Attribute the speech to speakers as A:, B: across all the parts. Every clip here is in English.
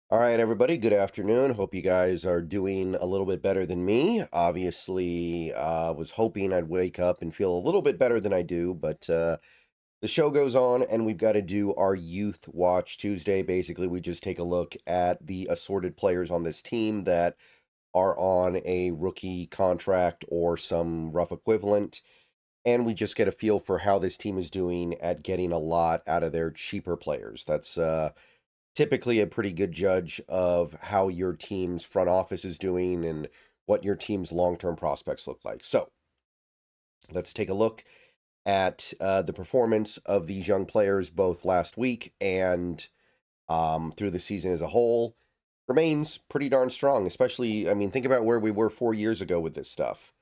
A: All right, everybody. Good afternoon. Hope you guys are doing a little bit better than me. Obviously, was hoping I'd wake up and feel a little bit better than I do, but the show goes on, and we've got to do our Youth Watch Tuesday. Basically, we just take a look at the assorted players on this team that are on a rookie contract or some rough equivalent, and we just get a feel for how this team is doing at getting a lot out of their cheaper players. That's typically a pretty good judge of how your team's front office is doing and what your team's long-term prospects look like. So let's take a look at the performance of these young players both last week and through the season as a whole. Remains pretty darn strong, especially, I mean, think about where we were 4 years ago with this stuff.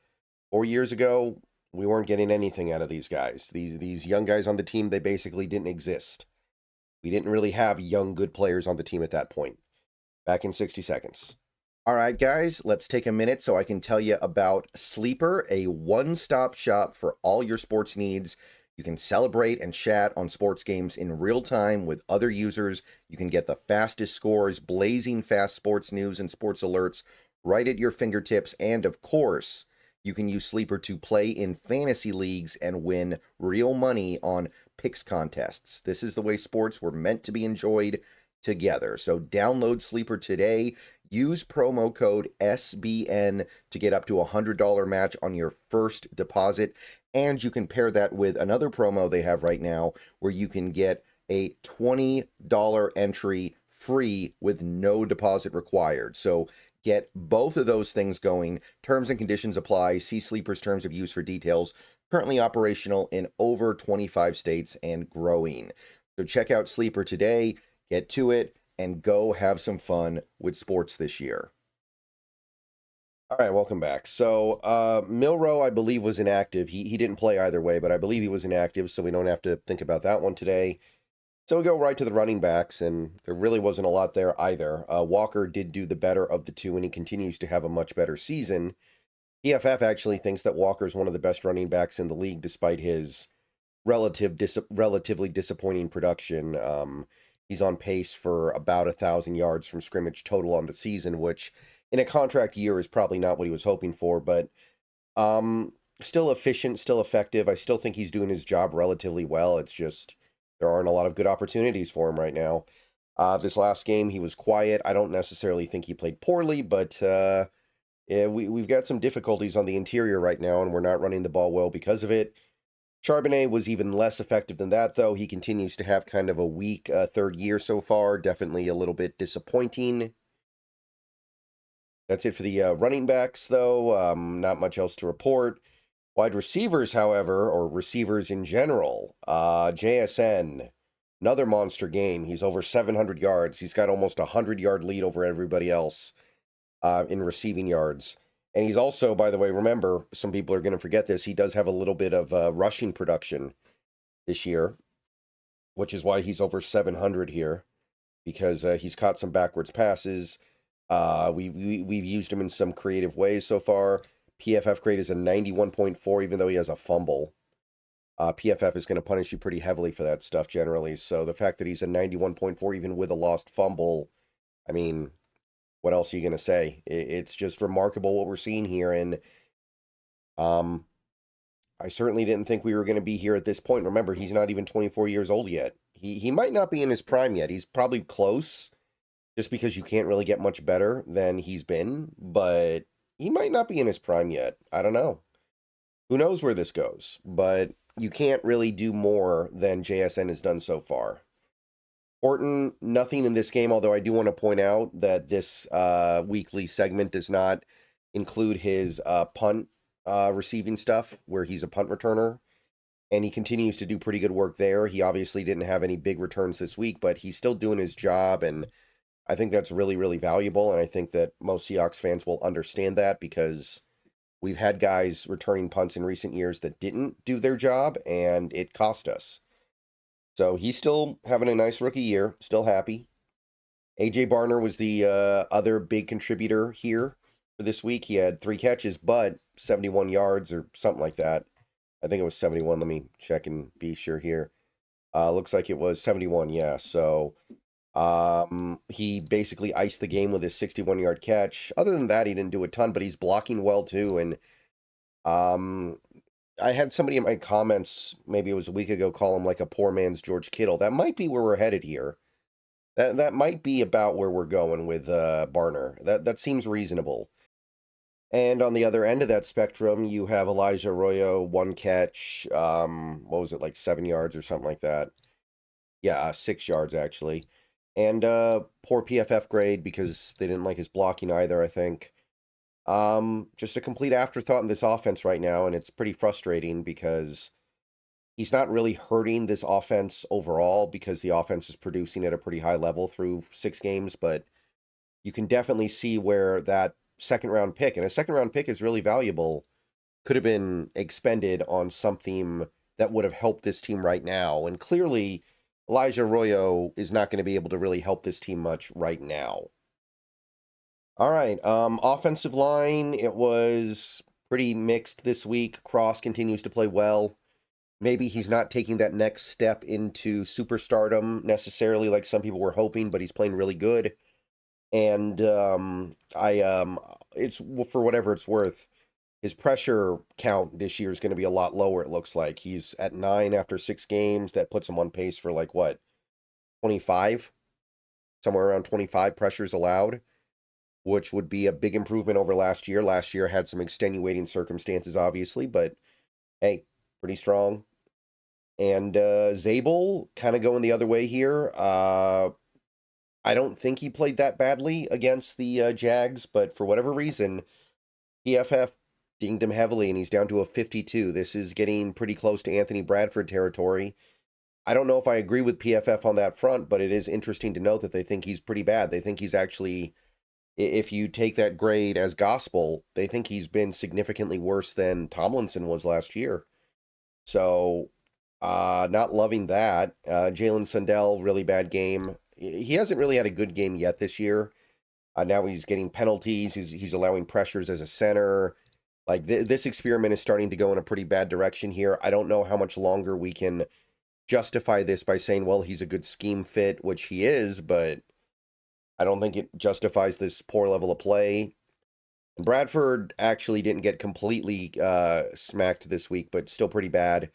A: 4 years ago, we weren't getting anything out of these guys. These young guys on the team, they basically didn't exist. We didn't really have young, good players on the team at that point. Back in 60 seconds. All right, guys, let's take a minute so I can tell you about Sleeper, a one-stop shop for all your sports needs. You can celebrate and chat on sports games in real time with other users. You can get the fastest scores, blazing fast sports news and sports alerts right at your fingertips. And of course, you can use Sleeper to play in fantasy leagues and win real money on picks contests. This is the way sports were meant to be enjoyed together. So download Sleeper today. Use promo code SBN to get up to a $100 match on your first deposit. And you can pair that with another promo they have right now where you can get a $20 entry free with no deposit required. So get both of those things going. Terms and conditions apply. See Sleeper's terms of use for details. Currently operational in over 25 states and growing. So check out Sleeper today. Get to it and go have some fun with sports this year. All right, welcome back. So, Milrow, I believe, was inactive. He didn't play either way, but I believe he was inactive, so we don't have to think about that one today. So we go right to the running backs, and there really wasn't a lot there either. Walker did do the better of the two, and he continues to have a much better season. PFF actually thinks that Walker is one of the best running backs in the league, despite his relatively disappointing production. He's on pace for about 1,000 yards from scrimmage total on the season, which in a contract year is probably not what he was hoping for, but still efficient, still effective. I still think he's doing his job relatively well. It's just there aren't a lot of good opportunities for him right now. This last game, he was quiet. I don't necessarily think he played poorly, but yeah, we've got some difficulties on the interior right now, and we're not running the ball well because of it. Charbonnet was even less effective than that, though. He continues to have kind of a weak third year so far. Definitely a little bit disappointing. That's it for the running backs, though. Not much else to report. Wide receivers, however, or receivers in general, JSN, another monster game. He's over 700 yards. He's got almost a 100-yard lead over everybody else in receiving yards. And he's also, by the way, remember, some people are going to forget this, he does have a little bit of rushing production this year, which is why he's over 700 here, because he's caught some backwards passes. We've used him in some creative ways so far. PFF grade is a 91.4, even though he has a fumble. PFF is going to punish you pretty heavily for that stuff generally. So the fact that he's a 91.4, even with a lost fumble, I mean, what else are you going to say? It's just remarkable what we're seeing here. And I certainly didn't think we were going to be here at this point. Remember, he's not even 24 years old yet. He might not be in his prime yet. He's probably close, just because you can't really get much better than he's been. But he might not be in his prime yet. I don't know. Who knows where this goes? But you can't really do more than JSN has done so far. Orton, nothing in this game, although I do want to point out that this weekly segment does not include his punt receiving stuff, where he's a punt returner, and he continues to do pretty good work there. He obviously didn't have any big returns this week, but he's still doing his job, and I think that's really, really valuable, and I think that most Seahawks fans will understand that, because we've had guys returning punts in recent years that didn't do their job, and it cost us. So he's still having a nice rookie year, still happy. AJ Barner was the other big contributor here for this week. He had 3 catches, but 71 yards or something like that. I think it was 71. Let me check and be sure here. Looks like it was 71, yeah. So He basically iced the game with his 61-yard catch. Other than that, he didn't do a ton, but he's blocking well too. And um, I had somebody in my comments, maybe it was a week ago, call him like a poor man's George Kittle. That might be where we're headed here. That might be about where we're going with Barner. That seems reasonable. And on the other end of that spectrum, you have Elijah Arroyo, one catch. What was it, like 7 yards or something like that? Yeah, 6 yards actually. And poor PFF grade because they didn't like his blocking either, I think. Just a complete afterthought in this offense right now, and it's pretty frustrating because he's not really hurting this offense overall because the offense is producing at a pretty high level through 6 games, but you can definitely see where that second round pick, and a second round pick is really valuable, could have been expended on something that would have helped this team right now. And clearly, Elijah Arroyo is not going to be able to really help this team much right now. All right, offensive line, it was pretty mixed this week. Cross continues to play well. Maybe he's not taking that next step into superstardom necessarily like some people were hoping, but he's playing really good. And it's for whatever it's worth. His pressure count this year is going to be a lot lower, it looks like. He's at 9 after 6 games. That puts him on pace for like what, 25? Somewhere around 25 pressures allowed, which would be a big improvement over last year. Last year had some extenuating circumstances, obviously, but hey, pretty strong. And Zabel kind of going the other way here. I don't think he played that badly against the Jags, but for whatever reason, PFF dinged him heavily, and he's down to a 52. This is getting pretty close to Anthony Bradford territory. I don't know if I agree with PFF on that front, but it is interesting to note that they think he's pretty bad. They think he's actually, if you take that grade as gospel, they think he's been significantly worse than Tomlinson was last year. So, not loving that. Jalen Sundell, really bad game. He hasn't really had a good game yet this year. Now he's getting penalties. He's allowing pressures as a center. Like this experiment is starting to go in a pretty bad direction here. I don't know how much longer we can justify this by saying, well, he's a good scheme fit, which he is, but I don't think it justifies this poor level of play. Bradford actually didn't get completely smacked this week, but still pretty bad.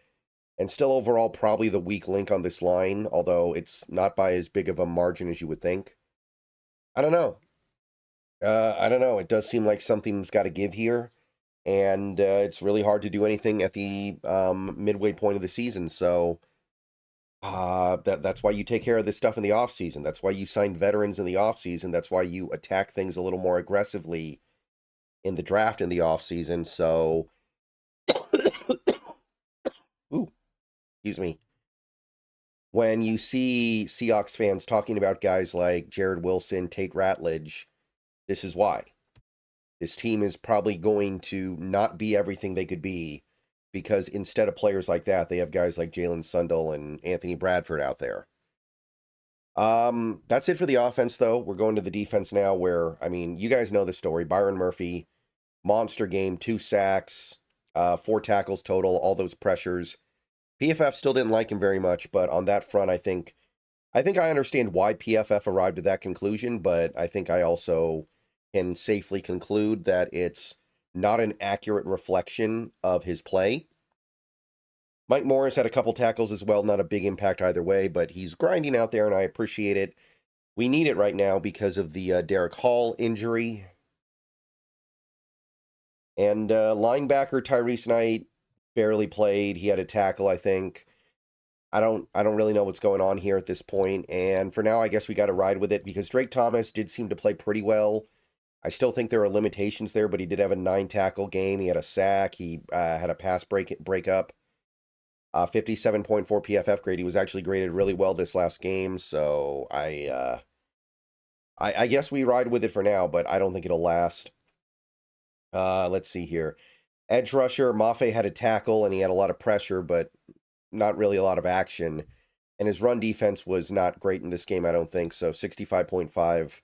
A: And still overall probably the weak link on this line, although it's not by as big of a margin as you would think. I don't know. I don't know. It does seem like something's got to give here. And it's really hard to do anything at the midway point of the season. So that's why you take care of this stuff in the offseason. That's why you sign veterans in the offseason. That's why you attack things a little more aggressively in the draft in the offseason. So, ooh, excuse me. When you see Seahawks fans talking about guys like Jared Wilson, Tate Ratledge, this is why. This team is probably going to not be everything they could be because instead of players like that, they have guys like Jalen Sundell and Anthony Bradford out there. That's it for the offense, though. We're going to the defense now where, I mean, you guys know the story. Byron Murphy, monster game, 2 sacks, 4 tackles total, all those pressures. PFF still didn't like him very much, but on that front, I think I understand why PFF arrived at that conclusion, but I think I also can safely conclude that it's not an accurate reflection of his play. Mike Morris had a couple tackles as well, not a big impact either way, but he's grinding out there, and I appreciate it. We need it right now because of the Derek Hall injury. And linebacker Tyrese Knight barely played. He had a tackle, I think. I don't really know what's going on here at this point. And for now, I guess we got to ride with it because Drake Thomas did seem to play pretty well. I still think there are limitations there, but he did have a 9-tackle game. He had a sack. He had a pass breakup. 57.4 PFF grade. He was actually graded really well this last game. So I guess we ride with it for now, but I don't think it'll last. Let's see here. Edge rusher, Mafe had a tackle and he had a lot of pressure, but not really a lot of action. And his run defense was not great in this game, I don't think. So 65.5.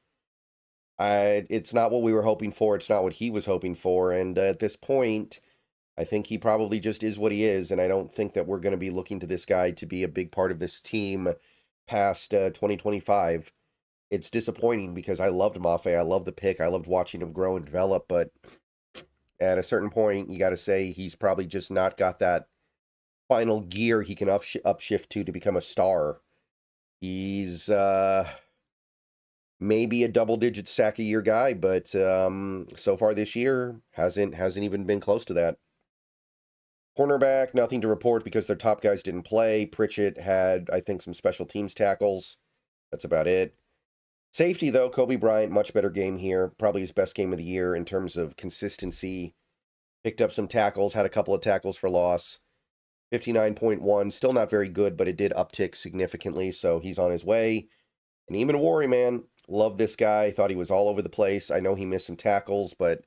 A: It's not what we were hoping for. It's not what he was hoping for. And at this point, I think he probably just is what he is. And I don't think that we're going to be looking to this guy to be a big part of this team past 2025. it's disappointing because I loved Mafe. I loved the pick. I loved watching him grow and develop. But at a certain point, you got to say he's probably just not got that final gear he can upshift to become a star. He's maybe a double-digit sack a year guy, but so far this year hasn't even been close to that. Cornerback, nothing to report because their top guys didn't play. Pritchett had, I think, some special teams tackles. That's about it. Safety, though, Kobe Bryant, much better game here. Probably his best game of the year in terms of consistency. Picked up some tackles, had a couple of tackles for loss. 59.1, still not very good, but it did uptick significantly, so he's on his way. And even Worry, man, love this guy. Thought he was all over the place. I know he missed some tackles, but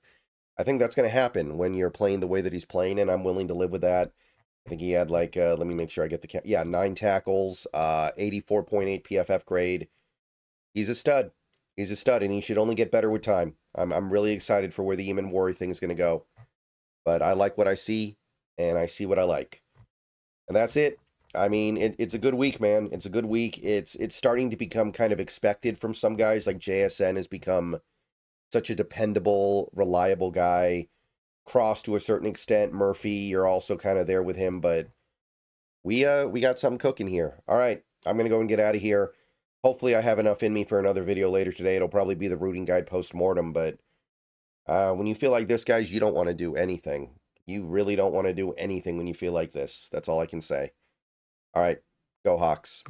A: I think that's going to happen when you're playing the way that he's playing, and I'm willing to live with that. I think he had like, let me make sure I get the yeah, 9 tackles, 84.8 PFF grade. He's a stud. He's a stud, and he should only get better with time. I'm really excited for where the Eamon Worry thing is going to go. But I like what I see, and I see what I like. And that's it. I mean, it's a good week, man. It's a good week. It's starting to become kind of expected from some guys. Like JSN has become such a dependable, reliable guy. Cross to a certain extent. Murphy, you're also kind of there with him, but we got something cooking here. All right, I'm gonna go and get out of here. Hopefully, I have enough in me for another video later today. It'll probably be the rooting guide post-mortem, but when you feel like this, guys, you don't want to do anything. You really don't want to do anything when you feel like this. That's all I can say. All right, go Hawks.